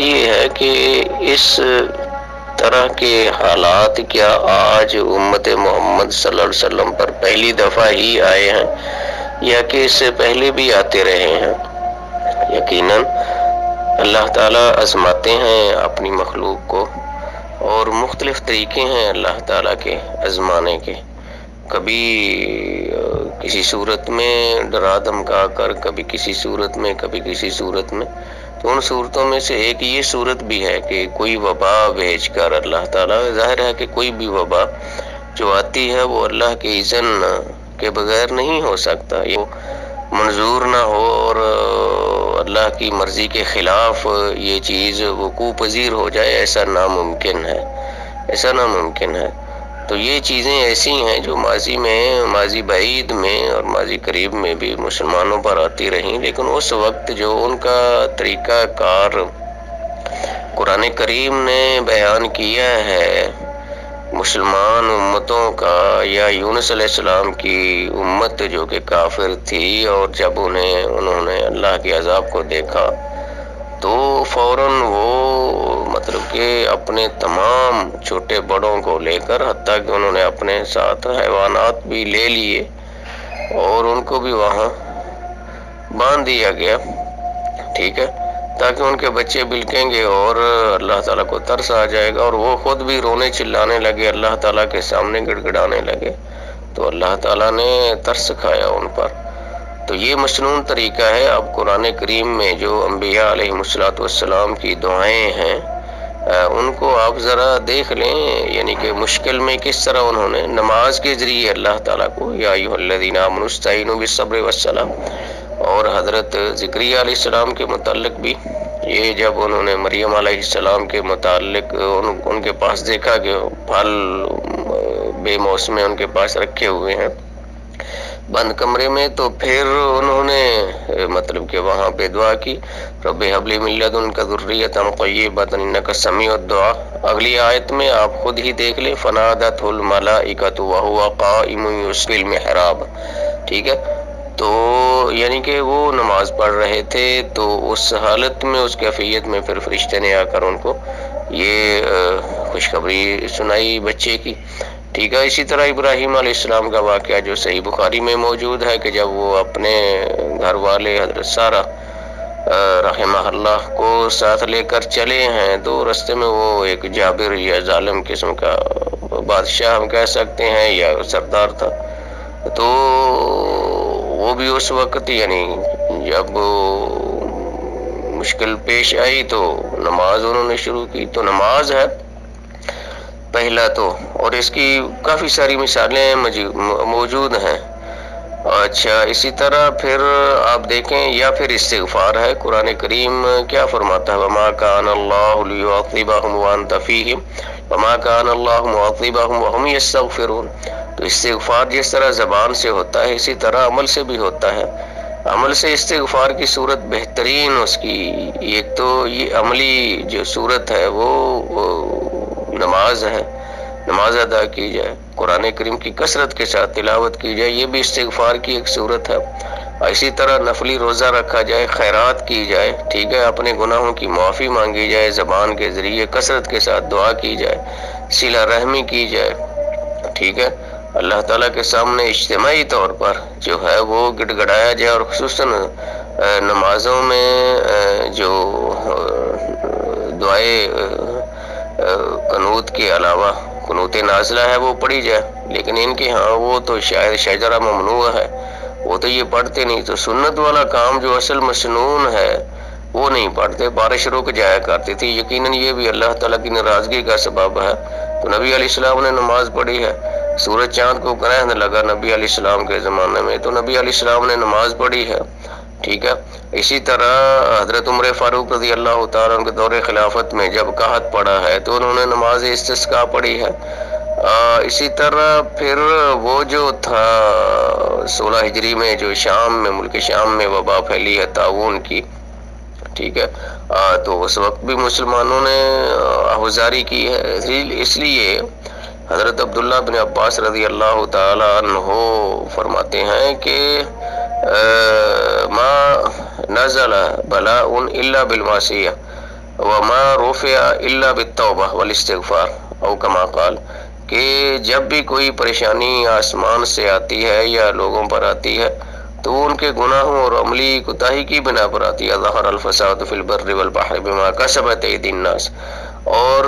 یہ ہے کہ اس طرح کے حالات کیا آج امت محمد صلی اللہ علیہ وسلم پر پہلی دفعہ ہی آئے ہیں یا کہ اس سے پہلے بھی آتے رہے ہیں؟ یقیناً اللہ تعالیٰ آزماتے ہیں اپنی مخلوق کو، اور مختلف طریقے ہیں اللہ تعالیٰ کے آزمانے کے، کبھی کسی صورت میں ڈرا دھمکا کر، کبھی کسی صورت میں، کبھی کسی صورت میں۔ تو ان صورتوں میں سے ایک یہ صورت بھی ہے کہ کوئی وبا بھیج کر اللہ تعالیٰ، ظاہر ہے کہ کوئی بھی وبا جو آتی ہے وہ اللہ کے اذن کے بغیر نہیں ہو سکتا، یہ منظور نہ ہو اور اللہ کی مرضی کے خلاف یہ چیز وقوع پذیر ہو جائے، ایسا ناممکن ہے، ایسا ناممکن ہے۔ تو یہ چیزیں ایسی ہیں جو ماضی بعید میں اور ماضی قریب میں بھی مسلمانوں پر آتی رہیں، لیکن اس وقت جو ان کا طریقہ کار قرآن کریم نے بیان کیا ہے مسلمان امتوں کا، یا یونس علیہ السلام کی امت جو کہ کافر تھی، اور جب انہوں نے اللہ کے عذاب کو دیکھا تو فوراً وہ مطلب کہ اپنے تمام چھوٹے بڑوں کو لے کر، حتیٰ کہ انہوں نے اپنے ساتھ حیوانات بھی لے لیے اور ان کو بھی وہاں باندھ دیا گیا، ٹھیک ہے، تاکہ ان کے بچے بلکیں گے اور اللہ تعالیٰ کو ترس آ جائے گا، اور وہ خود بھی رونے چلانے لگے، اللہ تعالیٰ کے سامنے گڑ گڑانے لگے، تو اللہ تعالیٰ نے ترس کھایا ان پر۔ تو یہ مسنون طریقہ ہے۔ اب قرآن کریم میں جو انبیاء علیہ السلام کی دعائیں ہیں، ان کو آپ ذرا دیکھ لیں، یعنی کہ مشکل میں کس طرح انہوں نے نماز کے ذریعے اللہ تعالیٰ کو، یا ایھا الذین آمنوا استعینوا بالصبر والصلاۃ، اور حضرت زکریا علیہ السلام کے متعلق بھی یہ جب انہوں نے مریم علیہ السلام کے متعلق ان کے پاس دیکھا کہ پھل بے موسم ان کے پاس رکھے ہوئے ہیں بند کمرے میں، تو پھر انہوں نے مطلب کہ وہاں پہ دعا کی، رب ھب لی من لدنک ذریۃ طیبۃ انک سمیع الدعاء۔ اگلی آیت میں آپ خود ہی دیکھ لیں، فنادتہ الملائکۃ وہو قائم یصلی المحراب، ٹھیک ہے۔ تو یعنی کہ وہ نماز پڑھ رہے تھے، تو اس حالت میں، اس کیفیت میں پھر فرشتے نے آ کر ان کو یہ خوشخبری سنائی بچے کی، ٹھیک ہے۔ اسی طرح ابراہیم علیہ السلام کا واقعہ جو صحیح بخاری میں موجود ہے کہ جب وہ اپنے گھر والے حضرت سارہ رحمہ اللہ کو ساتھ لے کر چلے ہیں، تو رستے میں وہ ایک جابر یا ظالم قسم کا بادشاہ ہم کہہ سکتے ہیں یا سردار تھا، تو وہ بھی اس وقت یعنی جب مشکل پیش آئی تو نماز انہوں نے شروع کی۔ تو نماز ہے پہلا تو، اور اس کی کافی ساری مثالیں موجود ہیں۔ اچھا، اسی طرح پھر آپ دیکھیں، یا پھر استغفار ہے۔ قرآن کریم کیا فرماتا ہے، وَمَا كَانَ اللَّهُ لِيُعَذِّبَهُمْ وَأَنْتَ فِيهِمْ وَمَا كَانَ اللَّهُ مُعَذِّبَهُمْ وَهُمْ يَسْتَغْفِرُونَ۔ تو استغفار جس طرح زبان سے ہوتا ہے، اسی طرح عمل سے بھی ہوتا ہے۔ عمل سے استغفار کی صورت بہترین اس کی ایک تو یہ عملی جو صورت ہے وہ نماز ہے، نماز ادا کی جائے، قرآن کریم کی کثرت کے ساتھ تلاوت کی جائے، یہ بھی استغفار کی ایک صورت ہے۔ اسی طرح نفلی روزہ رکھا جائے، خیرات کی جائے، ٹھیک ہے، اپنے گناہوں کی معافی مانگی جائے، زبان کے ذریعے کثرت کے ساتھ دعا کی جائے، صلہ رحمی کی جائے، ٹھیک ہے، اللہ تعالیٰ کے سامنے اجتماعی طور پر جو ہے وہ گڑ گڑایا جائے، اور خصوصاً نمازوں میں جو دعائے قنوت کے علاوہ قنوت نازلہ ہے وہ پڑھی جائے، لیکن ان کے ہاں وہ تو شاید شجرہ ممنوع ہے، وہ تو یہ پڑھتے نہیں۔ تو سنت والا کام جو اصل مسنون ہے وہ نہیں پڑھتے، بارش رک جایا کرتی تھی، یقیناً یہ بھی اللہ تعالیٰ کی ناراضگی کا سبب ہے۔ تو نبی علیہ السلام نے نماز پڑھی ہے، سورج چاند کو گرہن لگا نبی علیہ السلام کے زمانے میں، تو نبی علیہ السلام نے نماز پڑھی ہے، ٹھیک ہے۔ اسی طرح حضرت عمر فاروق رضی اللہ تعالیٰ عنہ کے دور خلافت میں جب قحط پڑا ہے تو انہوں نے نماز استسقاء پڑھی ہے۔ اسی طرح پھر وہ جو تھا 16 ہجری میں جو شام میں، ملک شام میں وبا پھیلی ہے طاعون کی، ٹھیک ہے، تو اس وقت بھی مسلمانوں نے آہوازاری کی ہے۔ اس لیے حضرت عبداللہ بن عباس رضی اللہ تعالی عنہ فرماتے ہیں کہ ما نزل بلاء الا بالمعصیہ، وما رفع الا بالتوبہ والاستغفار او کما قال، کہ جب بھی کوئی پریشانی آسمان سے آتی ہے یا لوگوں پر آتی ہے تو وہ ان کے گناہوں اور عملی کوتاہی کی بنا پر آتی ہے۔ ظہر الفساد فی البر والبحر بما کسبت ایدی الناس، اور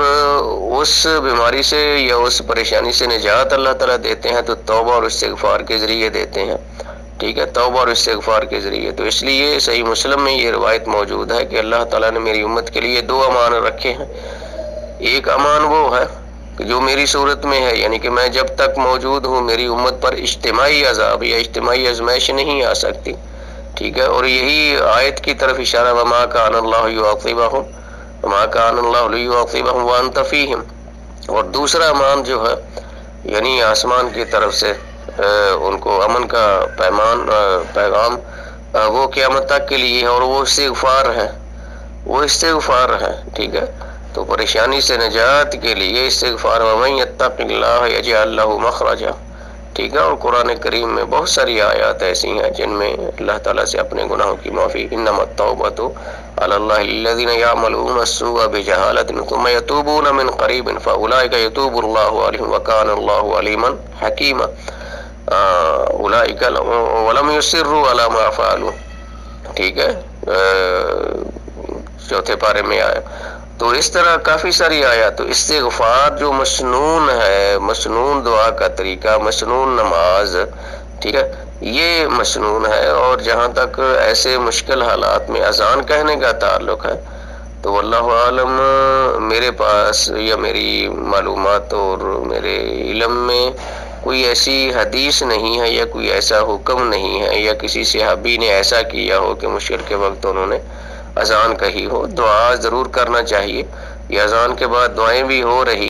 اس بیماری سے یا اس پریشانی سے نجات اللہ تعالیٰ دیتے ہیں تو توبہ اور استغفار کے ذریعے دیتے ہیں، ٹھیک ہے، توبہ اور استغفار کے ذریعے۔ تو اس لیے صحیح مسلم میں یہ روایت موجود ہے کہ اللہ تعالیٰ نے میری امت کے لیے دو امان رکھے ہیں۔ ایک امان وہ ہے کہ جو میری صورت میں ہے، یعنی کہ میں جب تک موجود ہوں میری امت پر اجتماعی عذاب یا اجتماعی آزمائش نہیں آ سکتی، ٹھیک ہے، اور یہی آیت کی طرف اشارہ وما کان اللہ یعاقبہم وما کان اللہ لیعاقبہم وانت فیہم۔ اور دوسرا امان جو ہے یعنی آسمان کی طرف سے ان کو امن کا پیغام وہ قیامت تک کے لیے ہے، اور وہ استغفار ہے، ٹھیک ہے۔ تو پریشانی سے نجات کے لیے استغفار، ومن یتق اللہ یجعل لہ مخرجا، ٹھیک ہے۔ اور قرآن کریم میں بہت ساری آیات ایسی ہیں جن میں اللہ تعالیٰ سے اپنے گناہوں کی معافی، انما التوبۃ علی اللہ للذین یعملون السوء بجہالۃ ثم یتوبون من قریب فاولئک یتوب اللہ علیہم وکان اللہ علیما حکیما، اولئک ولم یصروا علی ما فعلوا، ٹھیک ہے، چوتھے پارے میں آیا۔ تو اس طرح کافی ساری آیات۔ تو استغفار جو مسنون ہے، مسنون دعا کا طریقہ، مسنون نماز، ٹھیک ہے، یہ مسنون ہے۔ اور جہاں تک ایسے مشکل حالات میں اذان کہنے کا تعلق ہے تو واللہ عالم میرے پاس یا میری معلومات اور میرے علم میں کوئی ایسی حدیث نہیں ہے یا کوئی ایسا حکم نہیں ہے یا کسی صحابی نے ایسا کیا ہو کہ مشکل کے وقت انہوں نے اذان کہی ہو۔ دعا ضرور کرنا چاہیے، یہ اذان کے بعد دعائیں بھی ہو رہی